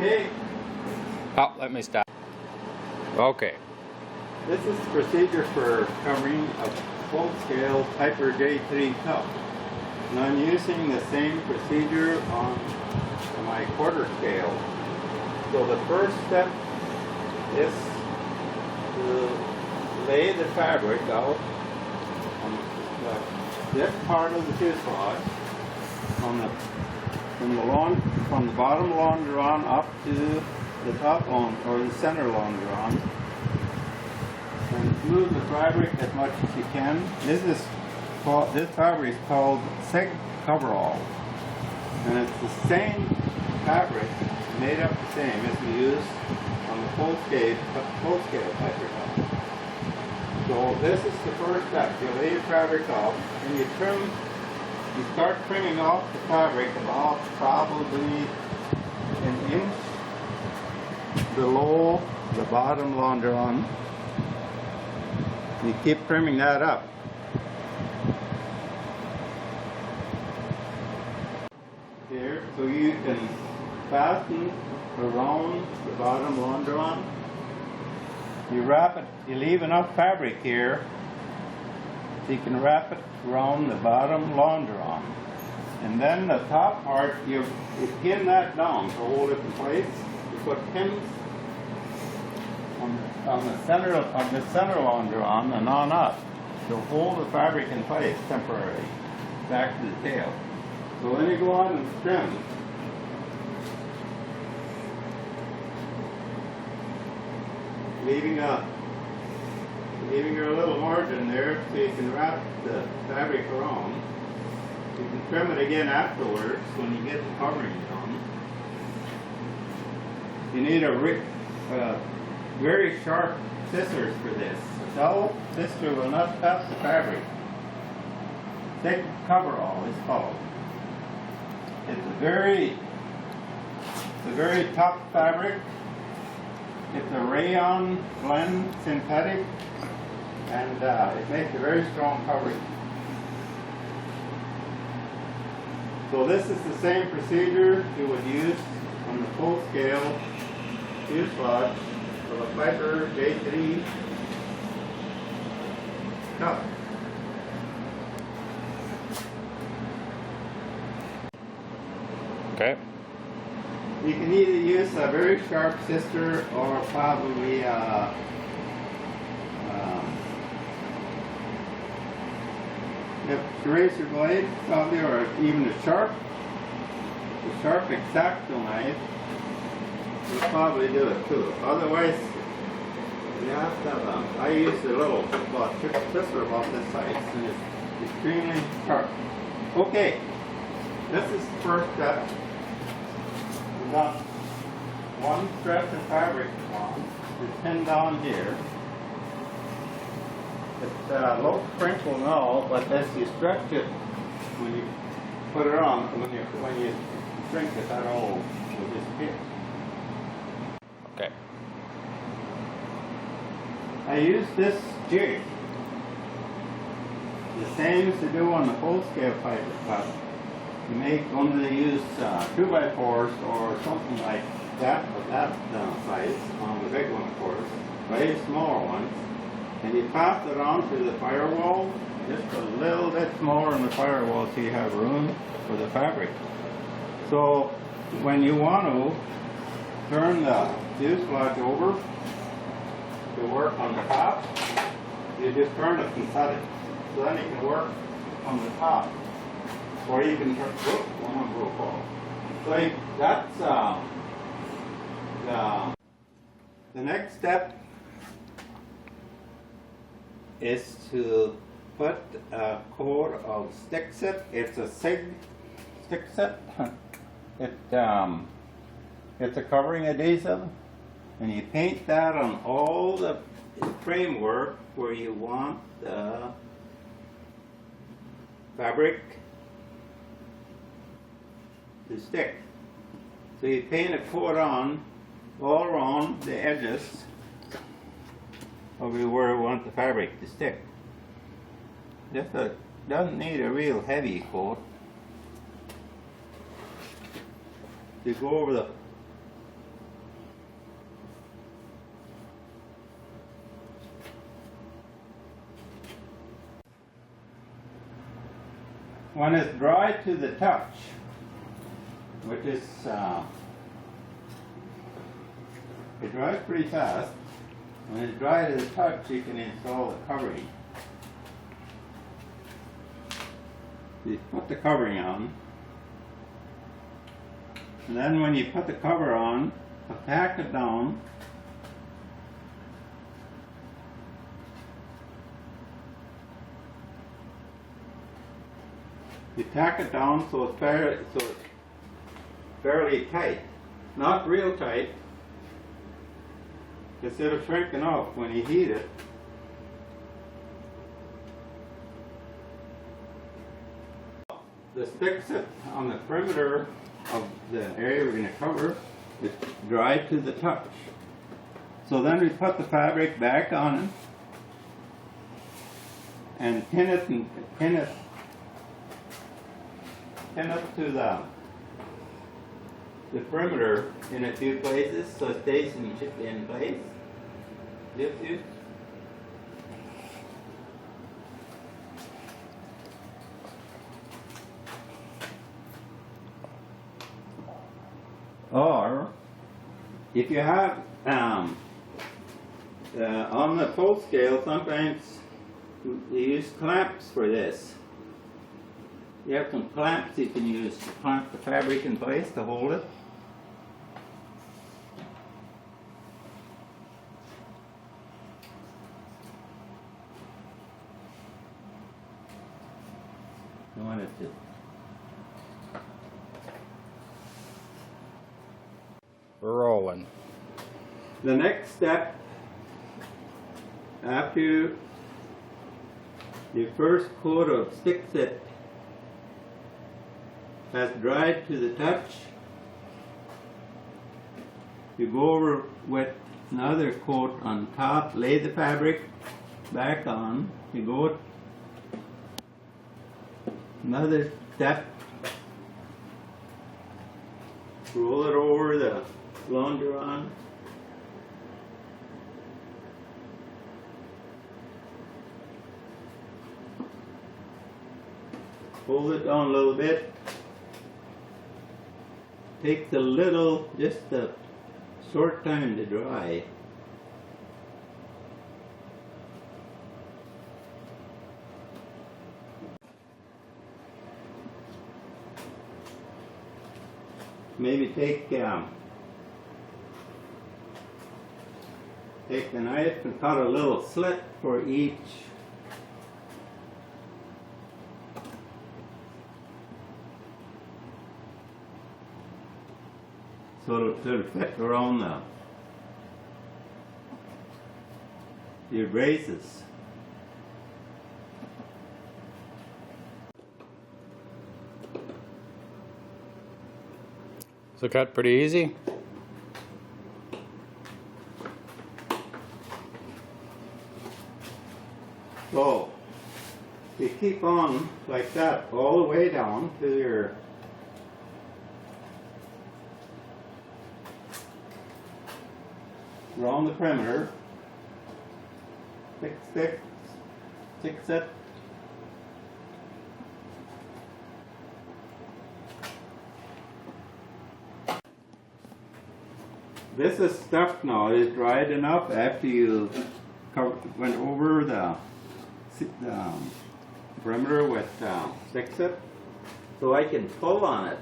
Okay, Oh, let me stop. Okay. this is the procedure for covering a full-scale Piper J3 cup. And I'm using the same procedure on my quarter scale. So the first step is to lay the fabric out on this part of the fuselage from the bottom longeron up to the top or the center longeron, and smooth the fabric as much as you can. This fabric is called SIG coverall, and it's the same fabric made up the same as we use on the full-scale Piper cup. So this is the first step. You lay your fabric off and you start trimming off the fabric about probably an inch below the bottom longeron. You keep trimming that up. Here, so you can fasten around the bottom longeron. You wrap it, you leave enough fabric here so you can wrap it around the bottom longeron. And then the top part, you pin that down to hold it in place. You put pins on the center longeron and on up to hold the fabric in place temporarily back to the tail. So then you go on and trim. Leaving a little margin there so you can wrap the fabric around. You can trim it again afterwards when you get the covering done. You need a very sharp scissors for this. A dull scissor will not cut the fabric. SIG coverall is called. It's a very tough fabric. It's a rayon blend synthetic, and it makes a very strong covering. So this is the same procedure you would use on the full-scale fuselage of a Piper J3 cup. Okay. You can either use a very sharp scissor or probably a razor blade, probably, or even a sharp X-Acto knife will probably do it too. Otherwise, you have to have I use a little scissor about this size, and it's extremely sharp. Okay, this is the first step. We've got one stretch of fabric on. It's pinned down here. It's a low crinkle now, but as you stretch it, when you put it on, when you shrink it, that all will disappear. Okay. I use this jig, the same as you do on the full-scale Piper cup. You may only use 2x4s or something like that, of that size on the big one, of course, very small ones, and you pass it on to the firewall, just a little bit smaller on the firewall so you have room for the fabric. So when you want to turn the fuselage over to work on the top, you just turn it and set it. So then you can work on the top. Or you can turn, one will fall. So that's the next step is to put a coat of Stixit. It's a SIG Stixit. It's a covering adhesive, and you paint that on all the framework where you want the fabric to stick. So you paint a coat on all around the edges of where you want the fabric to stick. Doesn't need a real heavy coat. You go over when it's dry to the touch, which is it dries pretty fast. When it's dry to the touch, you can install the covering. You put the covering on, and then when you put the cover on, tack it down. You tack it down so it's fairly tight, not real tight, because it'll shrink enough when you heat it. The stick set on the perimeter of the area we're going to cover is dry to the touch. So then we put the fabric back on it and pin it to the perimeter in a few places so it stays in place. This. Or if you have on the full scale, sometimes you use clamps for this. You have some clamps you can use to clamp the fabric in place to hold it. You want it to. We're rolling. The next step, after your first coat of stick set has dried to the touch, you go over with another coat on top, lay the fabric back on, you go another step, roll it over the longeron, hold it down a little bit, takes just a short time to dry. Maybe take the knife and cut a little slit for each so it'll fit around your braces. So cut pretty easy. So you keep on like that all the way down to your around the perimeter. Stick set. This is stuck now. It is dried enough after you went over the perimeter with stick set. So I can pull on it.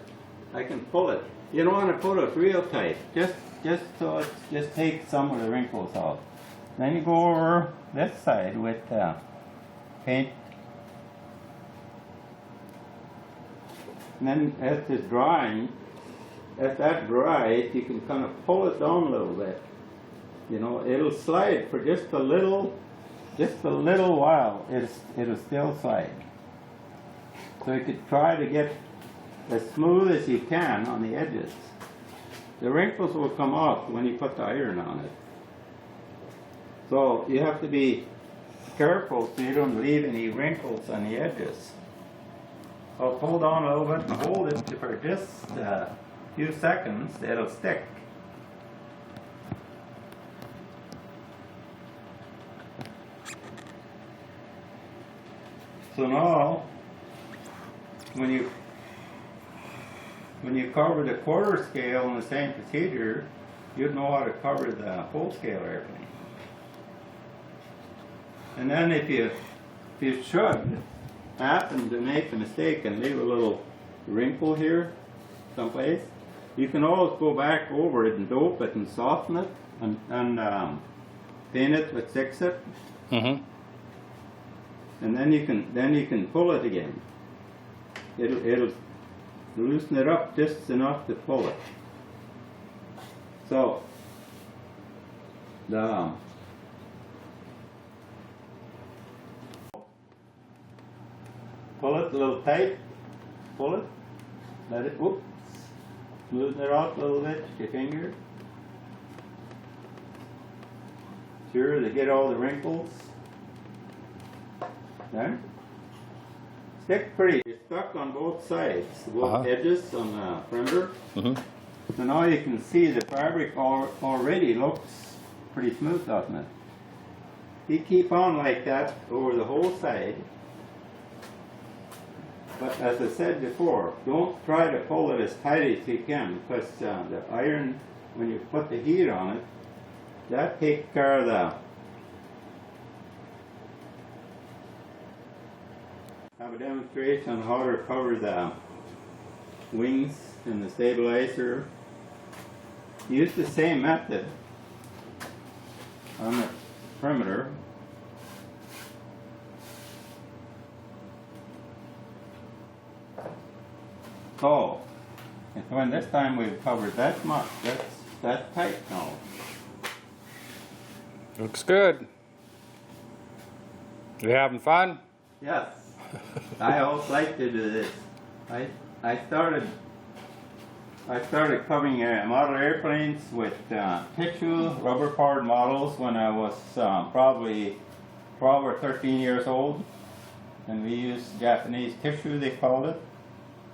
I can pull it. You don't want to pull it real tight. Just so it just takes some of the wrinkles out. Then you go over this side with paint. And then as it's drying, as that dries, you can kind of pull it down a little bit. You know, it'll slide for just a little while. It'll still slide. So you could try to get as smooth as you can on the edges. The wrinkles will come off when you put the iron on it. So you have to be careful so you don't leave any wrinkles on the edges. I'll pull down a little bit and hold it for just a few seconds. It'll stick. So now when you cover the quarter scale in the same procedure, you'd know how to cover the full scale airplane. And then if you should happen to make a mistake and leave a little wrinkle here someplace, you can always go back over it and dope it and soften it and paint it with Fix-It, Mm-hmm. and then you can pull it again. It'll loosen it up just enough to pull it. So the pull it a little tight, pull it, let it, whoops, loosen it out a little bit with your finger. Sure to get all the wrinkles. There. Stick pretty. It's stuck on both sides, both edges on the perimeter. Mm-hmm. So now you can see the fabric already looks pretty smooth, doesn't it? You keep on like that over the whole side. But as I said before, don't try to pull it as tight as you can, because the iron, when you put the heat on it, that takes care of the... Have a demonstration on how to cover the wings and the stabilizer. Use the same method on the perimeter. So, and when this time we've covered that much, that's tight now. Looks good. You having fun? Yes. I always like to do this. I started covering model airplanes with tissue rubber powered models when I was probably 12 or 13 years old, and we used Japanese tissue, they called it.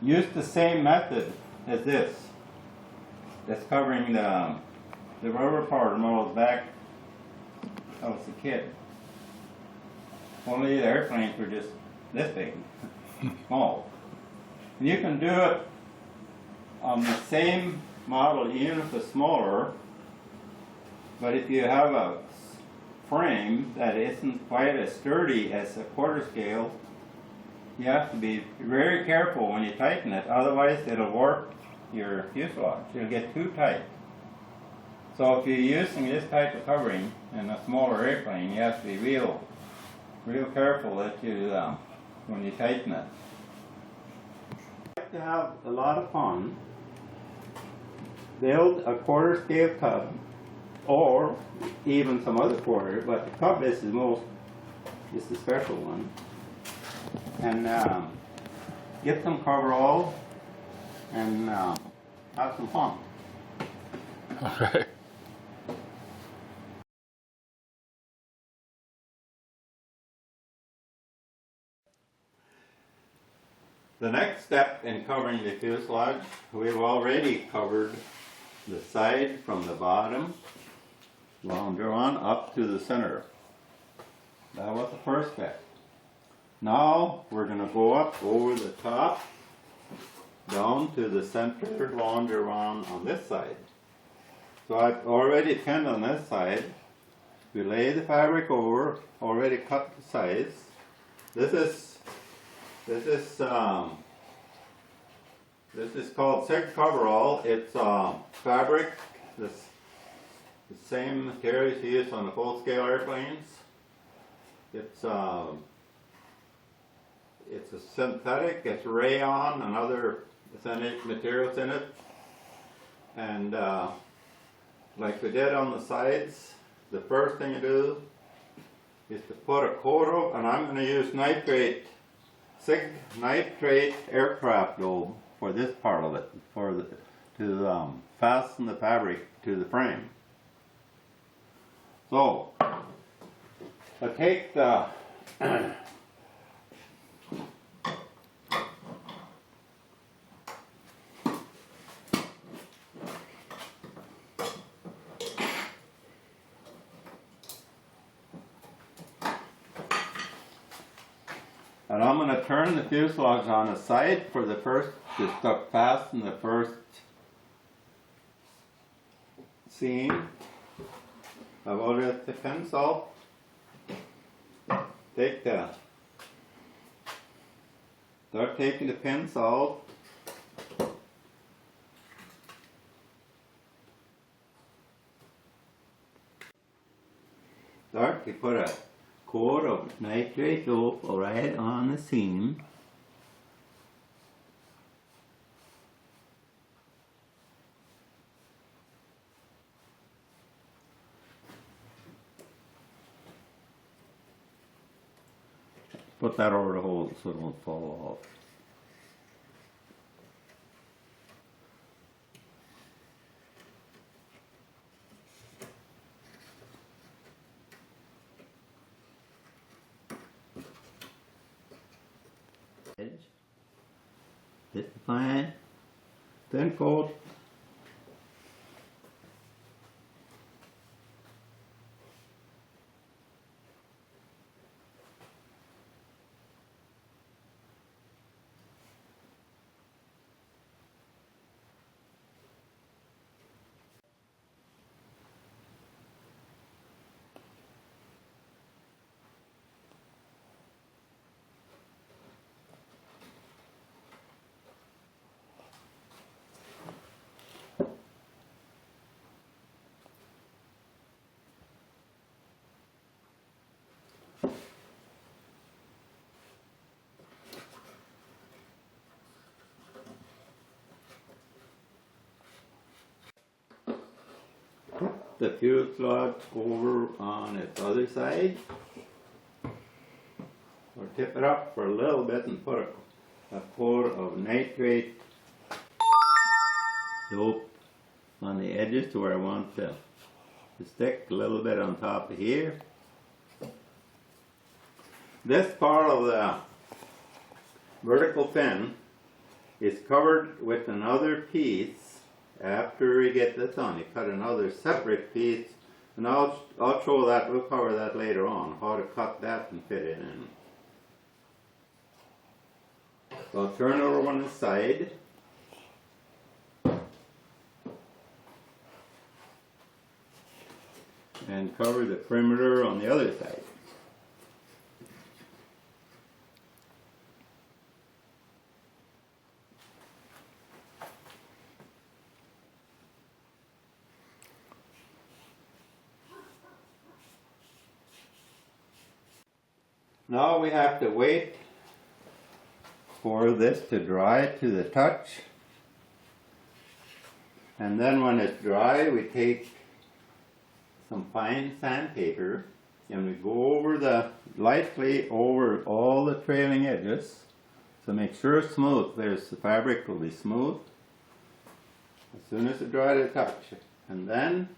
Used the same method as this. That's covering the rubber powered models back I was a kid. Only the airplanes were just this big, small. And you can do it on the same model, even if it's smaller, but if you have a frame that isn't quite as sturdy as a quarter scale, you have to be very careful when you tighten it, otherwise it'll warp your fuselage. It'll get too tight. So if you're using this type of covering in a smaller airplane, you have to be real careful that you when you tighten it. To have a lot of fun, build a quarter scale cub, or even some other quarter, but the cub is the special one, and get some coverall and have some fun. Okay. The next step in covering the fuselage, we've already covered the side from the bottom, longeron, up to the center. That was the first step. Now we're going to go up over the top, down to the center longeron on this side. So I've already pinned on this side. We lay the fabric over, already cut the sides. This is called SIG coverall. It's fabric, the same materials used on the full-scale airplanes. It's a synthetic. It's rayon and other synthetic materials in it. And like we did on the sides, the first thing you do is to put a coat of, and I'm going to use nitrate. SIG nitrate aircraft dome for this part of it, to fasten the fabric to the frame. So I take the And I'm gonna turn the fuselage on the side for the first, to stuck fast in the first seam. I've already got the pencil. Start taking the pins out. Start to put a coat of nitrate dope right on the seam. Put that over the hole so it won't fall off. Edge. Hit the fine. Thin coat. The fuselage over on its other side, or tip it up for a little bit and put a coat of nitrate dope on the edges to where I want to stick a little bit on top of here. This part of the vertical fin is covered with another piece. After we get this on, you cut another separate piece, and I'll show that, we'll cover that later on, how to cut that and fit it in. So I'll turn it over on the side. And cover the perimeter on the other side. Now we have to wait for this to dry to the touch, and then when it's dry we take some fine sandpaper and we go over lightly over all the trailing edges to make sure it's smooth. The fabric will be smooth as soon as it dries to the touch, and then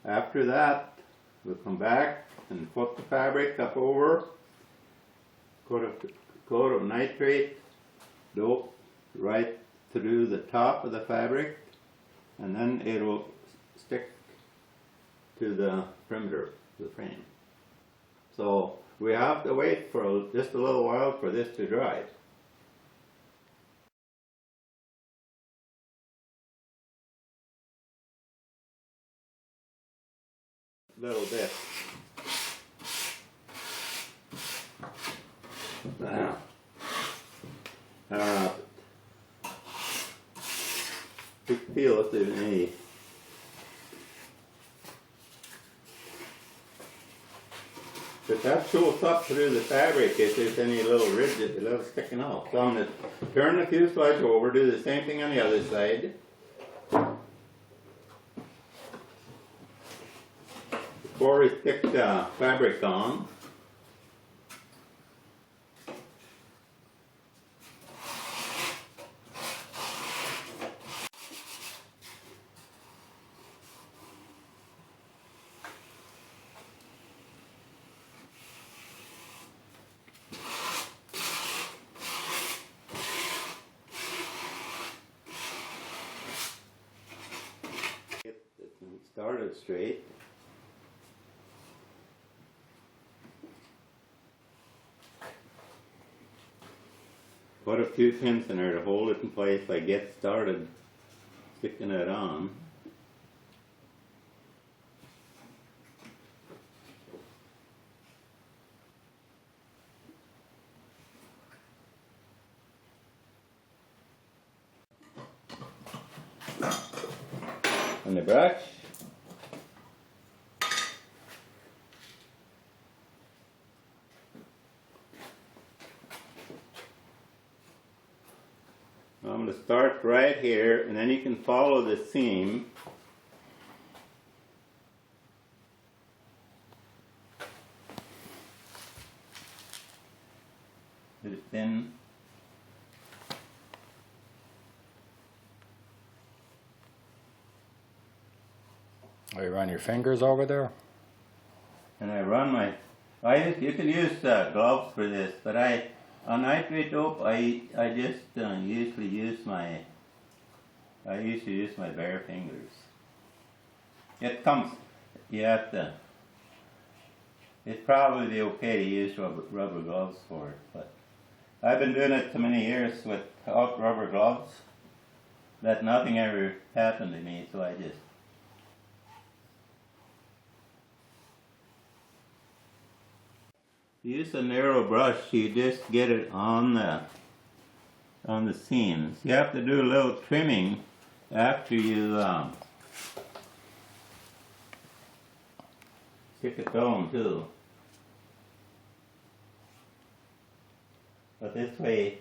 after that we'll come back and put the fabric up over, coat of nitrate dope right through the top of the fabric, and then it will stick to the perimeter of the frame. So we have to wait for just a little while for this to dry. Little bit. You can feel if there's any but that shows up through the fabric if there's any little ridges, little sticking out. So I'm going to turn the fuselage over, do the same thing on the other side. Before we stick the fabric on, get it started straight. put a few pins in there to hold it in place. I get started sticking it on. And the brush. I'm going to start right here, and then you can follow the seam. Get it thin. Oh, you run your fingers over there? And I run my, you can use gloves for this, but on nitrate dope, I just usually use my bare fingers. It comes, you have to, it's probably okay to use rubber gloves for it, but I've been doing it so many years without rubber gloves that nothing ever happened to me, so I just. Use a narrow brush, you just get it on the seams. You have to do a little trimming after you stick it down too. But this way,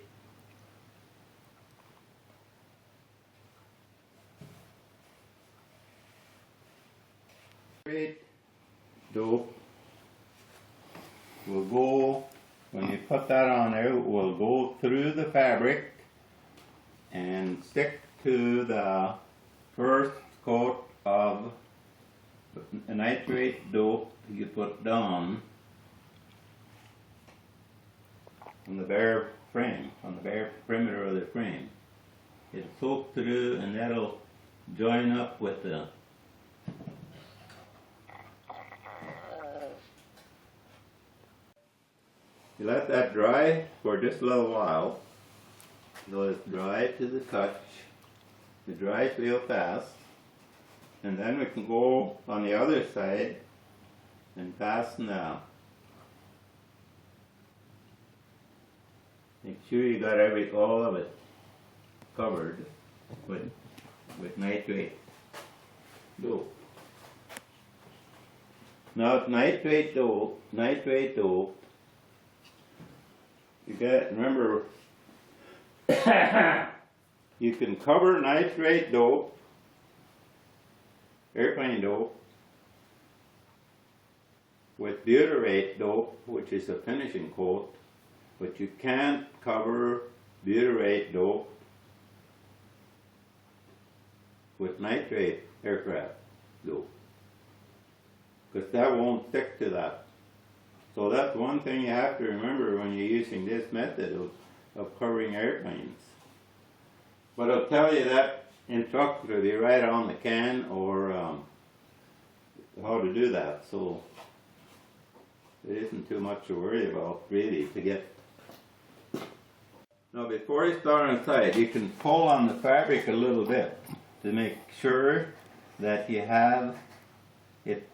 straight dope will go, when you put that on there, it will go through the fabric and stick to the first coat of nitrate dope you put down on the bare frame, on the bare perimeter of the frame. It'll soak through and that'll join up with the You let that dry for just a little while. Let it dry to the touch. It dries real fast. And then we can go on the other side and fasten out. Make sure you got all of it covered with nitrate dope. Now it's nitrate dope, you got, remember, you can cover nitrate dope, airplane dope, with butyrate dope, which is a finishing coat, but you can't cover butyrate dope with nitrate aircraft dope, because that won't stick to that. So that's one thing you have to remember when you're using this method of covering airplanes. But I'll tell you that instruction will be right on the can or how to do that. So it isn't too much to worry about really to get. Now before you start on side, you can pull on the fabric a little bit to make sure that you have it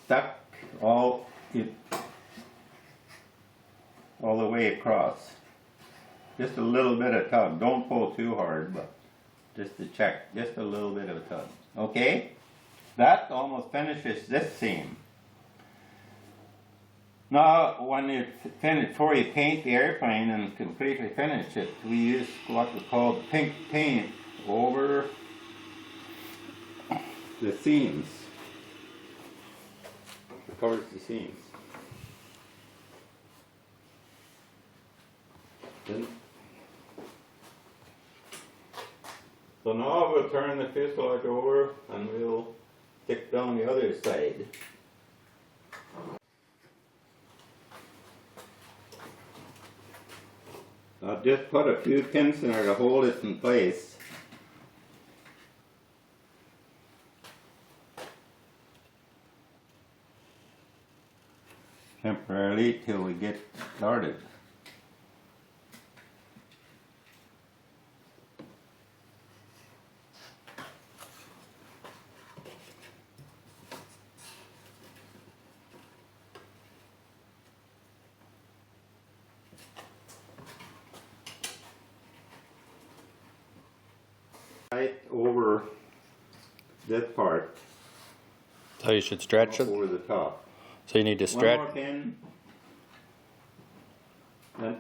stuck all the way across. Just a little bit of tug. Don't pull too hard, but just to check. Just a little bit of a tug. Okay? That almost finishes this seam. Now, when you finish, before you paint the airplane and completely finish it, we use what we call pink paint over the seams. It covers the seams. So now we'll turn the fuselage over and we'll stick down the other side. I'll just put a few pins in there to hold it in place. Temporarily till we get started. Right over this part, So you should stretch it. over the top. So you need to One stretch. more pin. And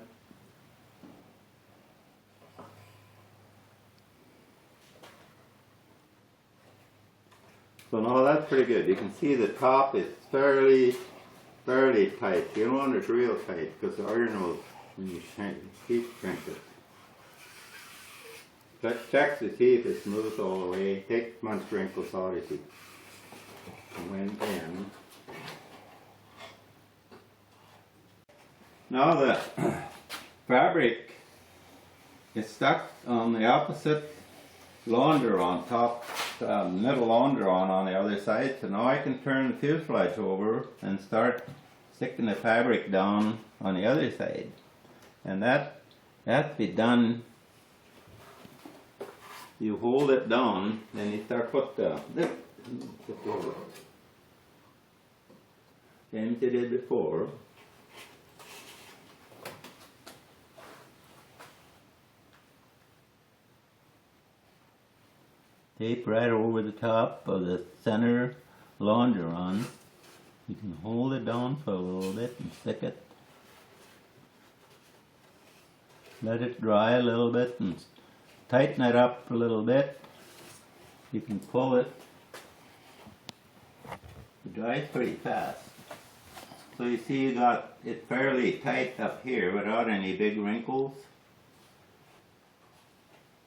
so now that's pretty good. You can see the top is fairly tight. You don't want it real tight because the iron will, when you heat shrink it. Check to see if it's smooth all the way. Take one wrinkles out if you went in. Now the fabric is stuck on the opposite longeron, top middle longeron on the other side. So now I can turn the fuselage over and start sticking the fabric down on the other side. And that be done. You hold it down, then you start put the over. Same as you did before. Tape right over the top of the center longeron. You can hold it down for a little bit and stick it. Let it dry a little bit and tighten it up a little bit. You can pull it. It dries pretty fast. So you see you got it fairly tight up here without any big wrinkles.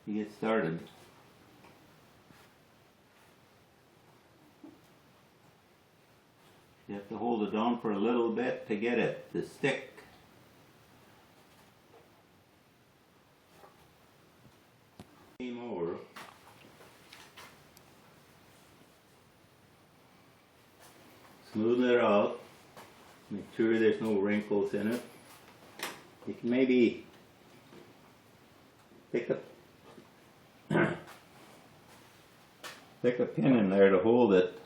You get started. You have to hold it down for a little bit to get it to stick. More. Smooth it out. Make sure there's no wrinkles in it. You can maybe stick a pin in there to hold it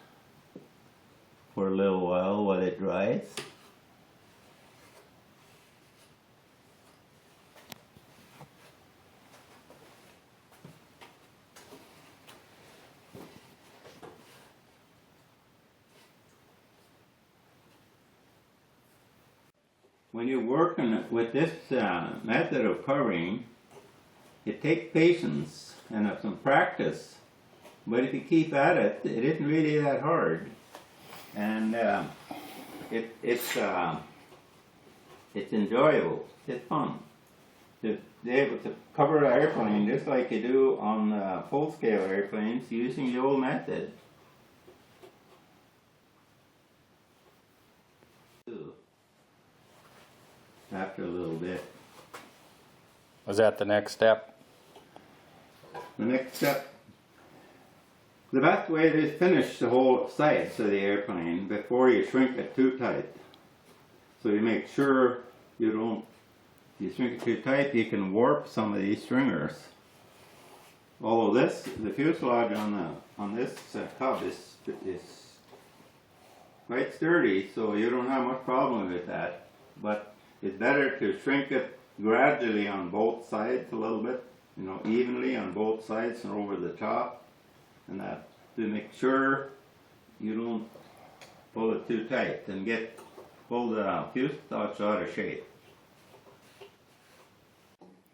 for a little while it dries. When you're working with this method of covering, it takes patience and some practice, but if you keep at it, it isn't really that hard. And it's enjoyable. It's fun to be able to cover an airplane just like you do on full-scale airplanes using the old method. After a little bit. Was that the next step? The next step. The best way to finish the whole sides of the airplane before you shrink it too tight. So you make sure you don't, if you shrink it too tight, you can warp some of these stringers. Although the fuselage on this hub is quite sturdy, so you don't have much problem with that. But it's better to shrink it gradually on both sides a little bit, evenly on both sides and over the top, and that to make sure you don't pull it too tight and pull the fuselage out of shape.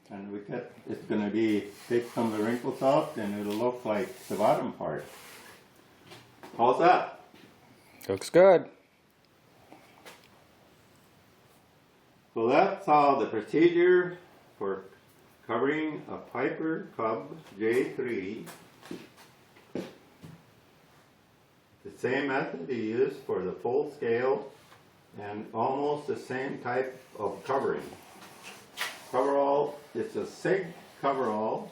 And it's going to take some of the wrinkles out and it'll look like the bottom part. How's that? Looks good. So that's how the procedure for covering a Piper Cub J3. The same method you use for the full scale and almost the same type of covering. Coverall, it's a SIG coverall,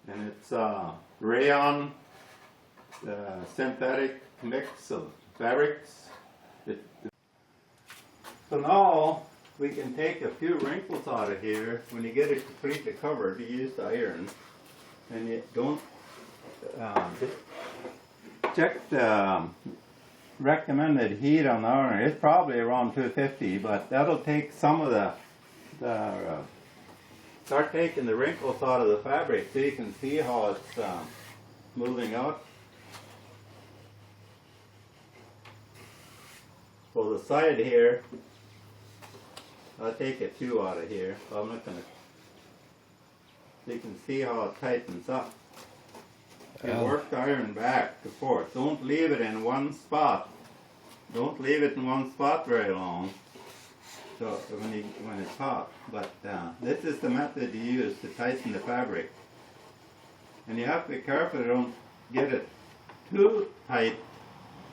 and it's a rayon synthetic mix of fabrics. So now we can take a few wrinkles out of here when you get it completely covered. You use the iron, and you don't just check the recommended heat on the iron. It's probably around 250, but that'll take some of the start taking the wrinkles out of the fabric so you can see how it's moving out. So the side here, I'll take a few out of here. I'm not gonna. So you can see how it tightens up. You work the iron back to forth. Don't leave it in one spot. Don't leave it in one spot very long. So when it's hot. But this is the method you use to tighten the fabric. And you have to be careful you don't get it too tight.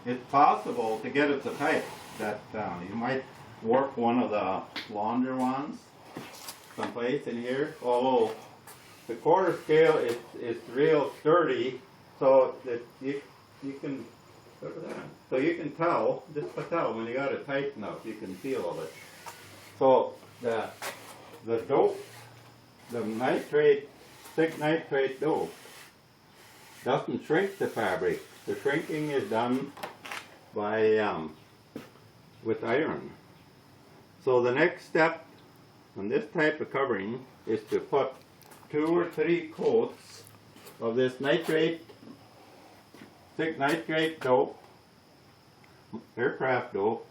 It's possible to get it so tight that you might work one of the longer ones someplace in here. Although the quarter scale is real sturdy, so that you can tell, just to tell when you got it tight enough, you can feel it. So the dope, the nitrate, thick nitrate dope, doesn't shrink the fabric. The shrinking is done by with iron. So the next step on this type of covering is to put 2 or 3 coats of this nitrate, thick nitrate dope, aircraft dope,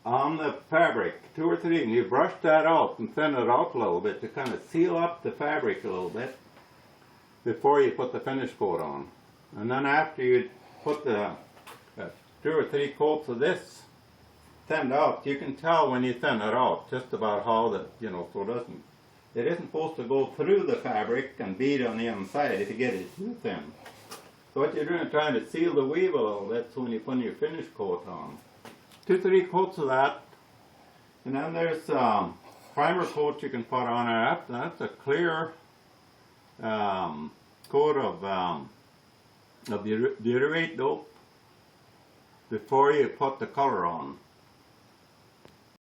on the fabric, 2 or 3, and you brush that out and thin it out a little bit to kind of seal up the fabric a little bit before you put the finish coat on. And then after you put the 2 or 3 coats of this thinned out, you can tell when you thin it out just about how the, so it isn't supposed to go through the fabric and bead on the inside if you get it too thin. So what you're doing is trying to seal the weave a little bit so when you put your finish coat on. 2 or 3 coats of that, and then there's primer coat you can put on it. That's a clear coat of butyrate dope before you put the color on.